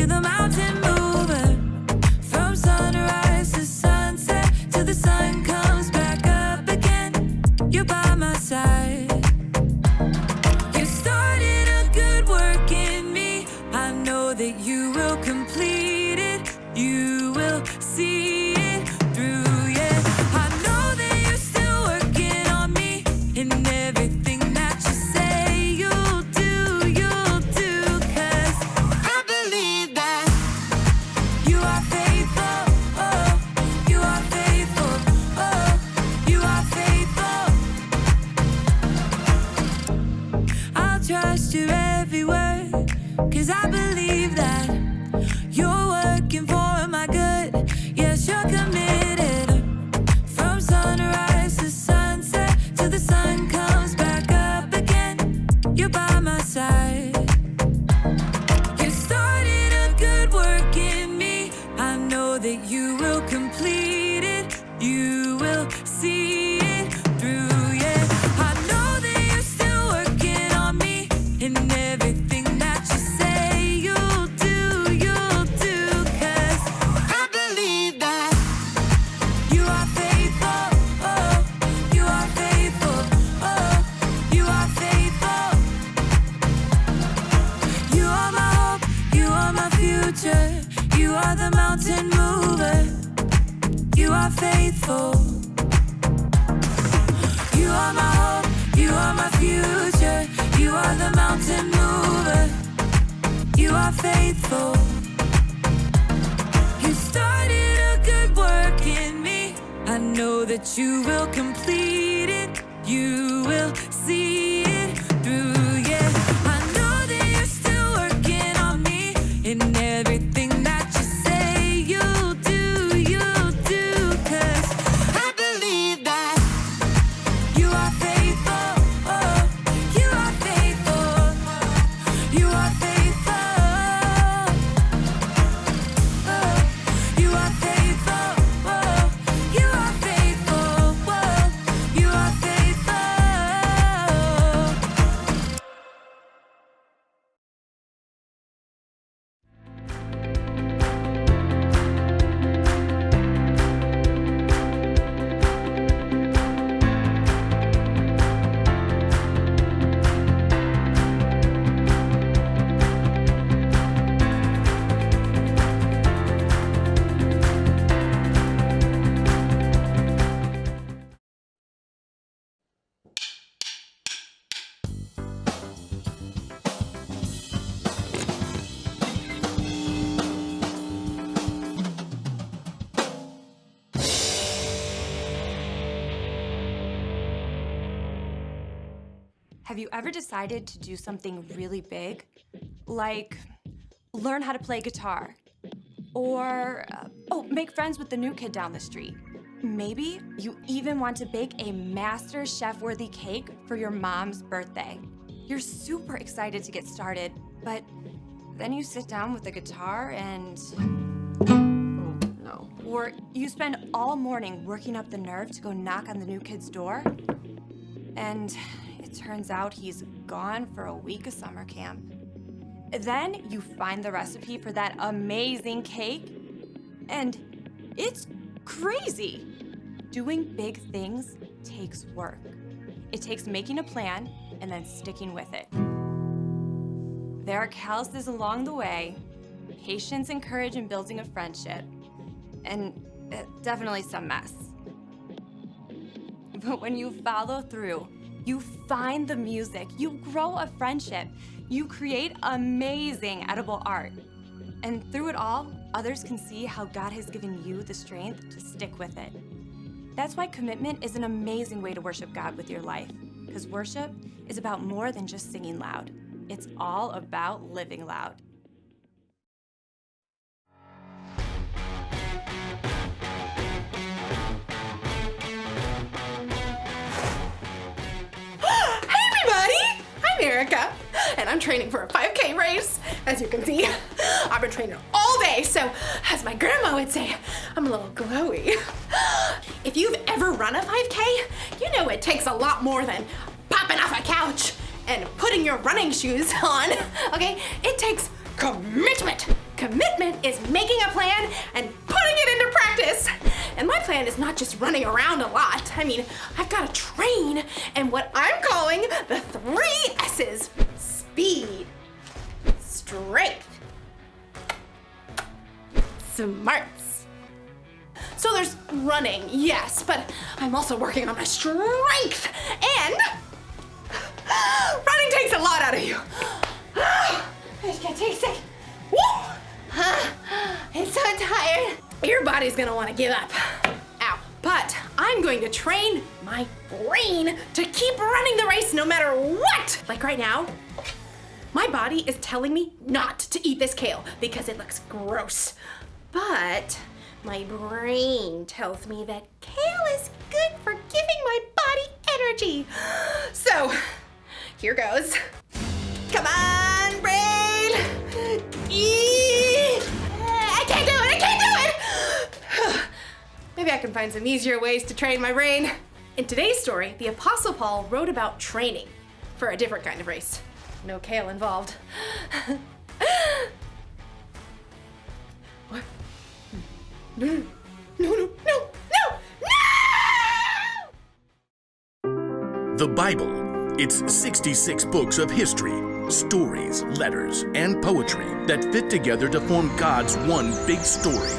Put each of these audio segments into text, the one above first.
You're the mountain mover. From sunrise to sunset, till the sun comes back up again. You're by my side. You started a good work in me. I know that you will complete it. You will see it through, yeah. I know that you're still working on me. And everything that you say you'll do, 'cause I believe that you are faithful, oh, you are faithful, oh, you are faithful. I'll trust your every word, 'cause I believe that you're working for my good. Yes, you're committed. From sunrise to sunset, till the sun comes back up again. You're by my side. You started a good work in me. I know that you will complete it. You will see it through, yeah. I know that you're still working on me. And everything that you say you'll do, 'cause I believe that you are faithful, oh, you are faithful, oh, you are faithful. You are my hope, you are my future. You are the mountain mover. You are faithful. You are my hope, you are my future. You are the mountain mover. You are faithful. You started a good work in me. I know that you will complete it. You will see it through, yeah. I know that you're still working on me. And everything that you say you'll do, 'cause I believe that you are faithful, oh, you are faithful, you are faithful, oh, you are faithful, oh, you are faithful, oh, you are faithful. Have you ever decided to do something really big? Like learn how to play guitar? Or, make friends with the new kid down the street? Maybe you even want to bake a master chef-worthy cake for your mom's birthday. You're super excited to get started, but then you sit down with the guitar and... No. Or you spend all morning working up the nerve to go knock on the new kid's door, and it turns out he's gone for a week of summer camp. Then you find the recipe for that amazing cake, and it's crazy. Doing big things takes work. It takes making a plan and then sticking with it. There are calluses along the way, patience and courage in building a friendship, and definitely some mess. But when you follow through, you find the music, you grow a friendship, you create amazing edible art. And through it all, others can see how God has given you the strength to stick with it. That's why commitment is an amazing way to worship God with your life, because worship is about more than just singing loud. It's all about living loud. Erica, and I'm training for a 5K race. As you can see, I've been training all day, so as my grandma would say, I'm a little glowy. If you've ever run a 5K, you know it takes a lot more than popping off a couch and putting your running shoes on, okay? It takes commitment. Commitment is making a plan and putting it into practice. And my plan is not just running around a lot. I mean, I've got to train and what I'm calling the 3 S's. Speed, strength, smarts. So there's running, yes, but I'm also working on my strength. And running takes a lot out of you. I just can't take it. Woo! I'm so tired. Your body's gonna wanna give up. Ow. But I'm going to train my brain to keep running the race no matter what. Like right now, my body is telling me not to eat this kale because it looks gross. But my brain tells me that kale is good for giving my body energy. So, here goes. Come on, brain! I can't do it! I can't do it! Maybe I can find some easier ways to train my brain. In today's story, the Apostle Paul wrote about training for a different kind of race. No kale involved. What? No, no, no, no, no, no! The Bible. It's 66 books of history, stories, letters, and poetry that fit together to form God's one big story.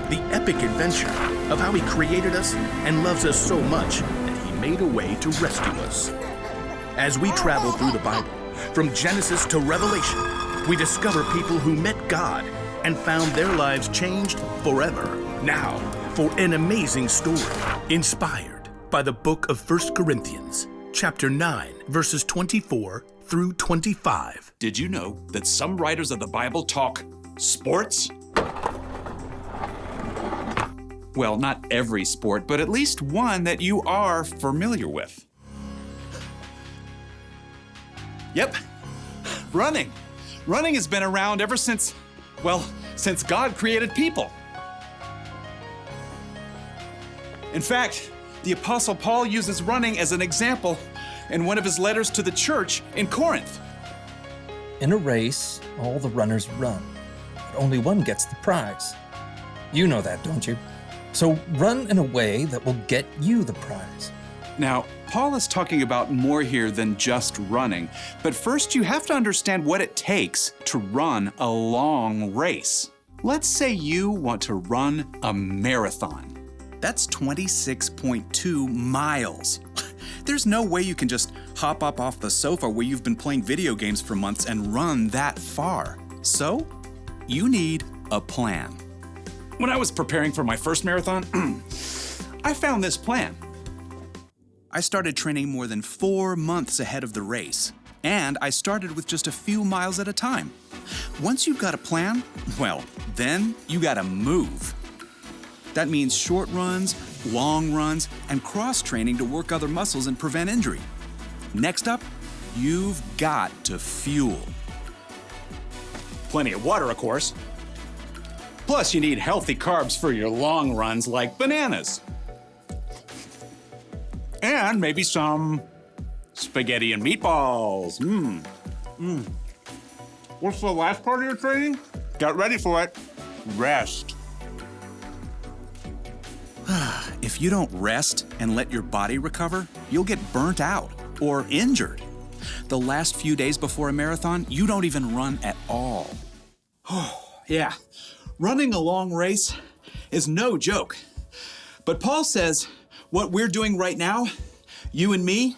The epic adventure of how He created us and loves us so much that He made a way to rescue us. As we travel through the Bible, from Genesis to Revelation, we discover people who met God and found their lives changed forever. Now, for an amazing story inspired by the book of 1 Corinthians, chapter 9, verses 24 through 25. Did you know that some writers of the Bible talk sports? Well, not every sport, but at least one that you are familiar with. Yep, running. Running has been around ever since God created people. In fact, the Apostle Paul uses running as an example in one of his letters to the church in Corinth. In a race, all the runners run, but only one gets the prize. You know that, don't you? So run in a way that will get you the prize. Now, Paul is talking about more here than just running, but first you have to understand what it takes to run a long race. Let's say you want to run a marathon. That's 26.2 miles. There's no way you can just hop up off the sofa where you've been playing video games for months and run that far. So, you need a plan. When I was preparing for my first marathon, I found this plan. I started training more than 4 months ahead of the race, and I started with just a few miles at a time. Once you've got a plan, well, then you gotta move. That means short runs, long runs, and cross-training to work other muscles and prevent injury. Next up, you've got to fuel. Plenty of water, of course. Plus, you need healthy carbs for your long runs like bananas. And maybe some spaghetti and meatballs. What's the last part of your training? Get ready for it. Rest. If you don't rest and let your body recover, you'll get burnt out or injured. The last few days before a marathon, you don't even run at all. Yeah, running a long race is no joke. But Paul says what we're doing right now, you and me,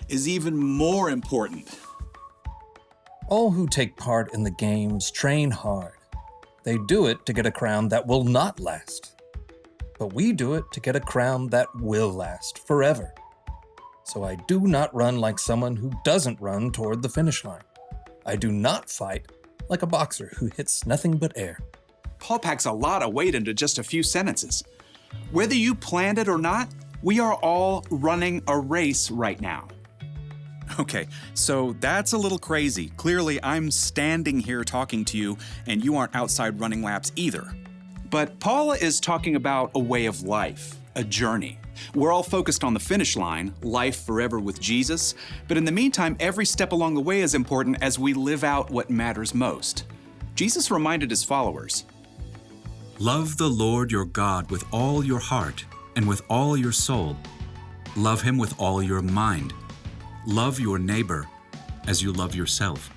is even more important. All who take part in the games train hard. They do it to get a crown that will not last. But we do it to get a crown that will last forever. So I do not run like someone who doesn't run toward the finish line. I do not fight like a boxer who hits nothing but air. Paul packs a lot of weight into just a few sentences. Whether you planned it or not, we are all running a race right now. Okay, so that's a little crazy. Clearly, I'm standing here talking to you, and you aren't outside running laps either. But Paul is talking about a way of life, a journey. We're all focused on the finish line, life forever with Jesus, but in the meantime, every step along the way is important as we live out what matters most. Jesus reminded his followers, Love the Lord your God with all your heart and with all your soul. Love him with all your mind. Love your neighbor as you love yourself.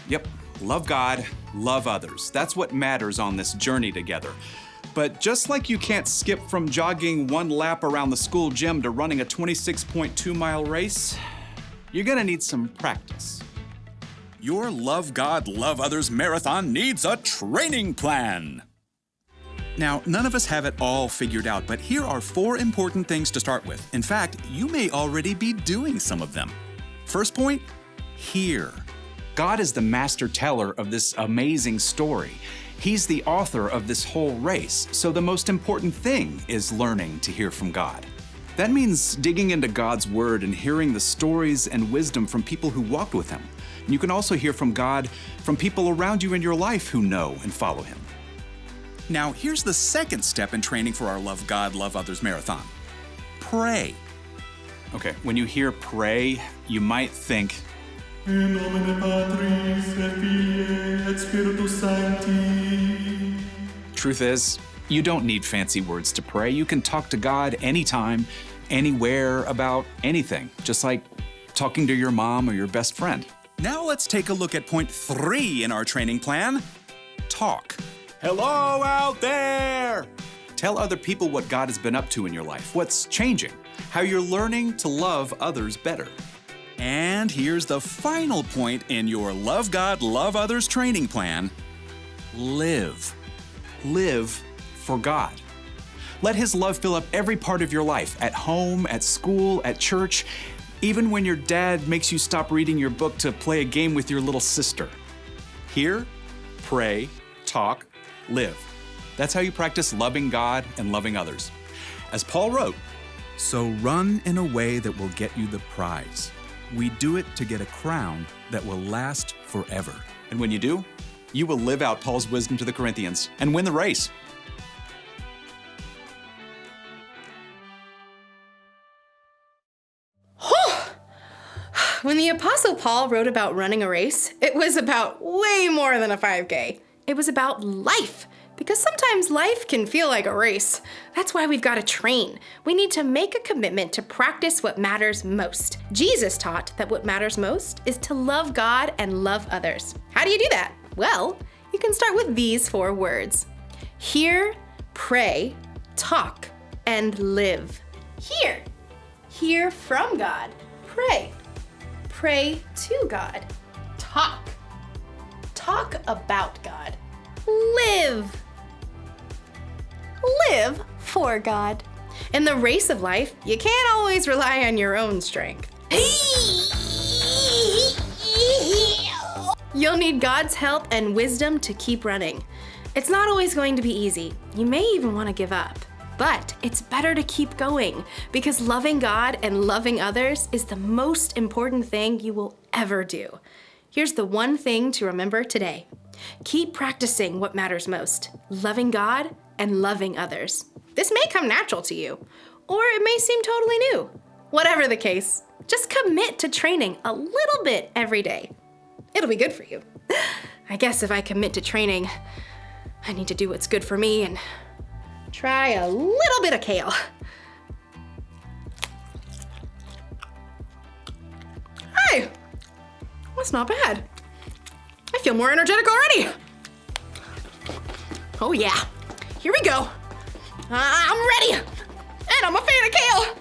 Yep, love God, love others. That's what matters on this journey together. But just like you can't skip from jogging one lap around the school gym to running a 26.2-mile race, you're gonna need some practice. Your Love God, Love Others marathon needs a training plan. Now, none of us have it all figured out, but here are 4 important things to start with. In fact, you may already be doing some of them. First point, hear. God is the master teller of this amazing story. He's the author of this whole race, so the most important thing is learning to hear from God. That means digging into God's word and hearing the stories and wisdom from people who walked with him. And you can also hear from God from people around you in your life who know and follow him. Now, here's the second step in training for our Love God, Love Others marathon. Pray. Okay, when you hear pray, you might think, In nomine Patris et Filii et Spiritus Sancti. Truth is, you don't need fancy words to pray. You can talk to God anytime, anywhere, about anything, just like talking to your mom or your best friend. Now let's take a look at point 3 in our training plan. Talk. Hello out there! Tell other people what God has been up to in your life, what's changing, how you're learning to love others better. And here's the final point in your Love God, Love Others training plan. Live. Live for God. Let his love fill up every part of your life, at home, at school, at church, even when your dad makes you stop reading your book to play a game with your little sister. Hear, pray, talk, live. That's how you practice loving God and loving others. As Paul wrote, So run in a way that will get you the prize. We do it to get a crown that will last forever. and when you do, you will live out Paul's wisdom to the Corinthians and win the race. When the Apostle Paul wrote about running a race, it was about way more than a 5K. It was about life, because sometimes life can feel like a race. That's why we've got to train. We need to make a commitment to practice what matters most. Jesus taught that what matters most is to love God and love others. How do you do that? Well, you can start with these 4 words. Hear, pray, talk, and live. Hear. Hear from God. Pray. Pray to God. Talk. Talk about God. Live. Live for God. In the race of life, you can't always rely on your own strength. You'll need God's help and wisdom to keep running. It's not always going to be easy. You may even want to give up. But it's better to keep going, because loving God and loving others is the most important thing you will ever do. Here's the one thing to remember today. Keep practicing what matters most, loving God and loving others. This may come natural to you, or it may seem totally new. Whatever the case, just commit to training a little bit every day. It'll be good for you. I guess if I commit to training, I need to do what's good for me and try a little bit of kale. Hey, that's not bad. I feel more energetic already. Oh yeah, here we go. I'm ready, and I'm a fan of kale.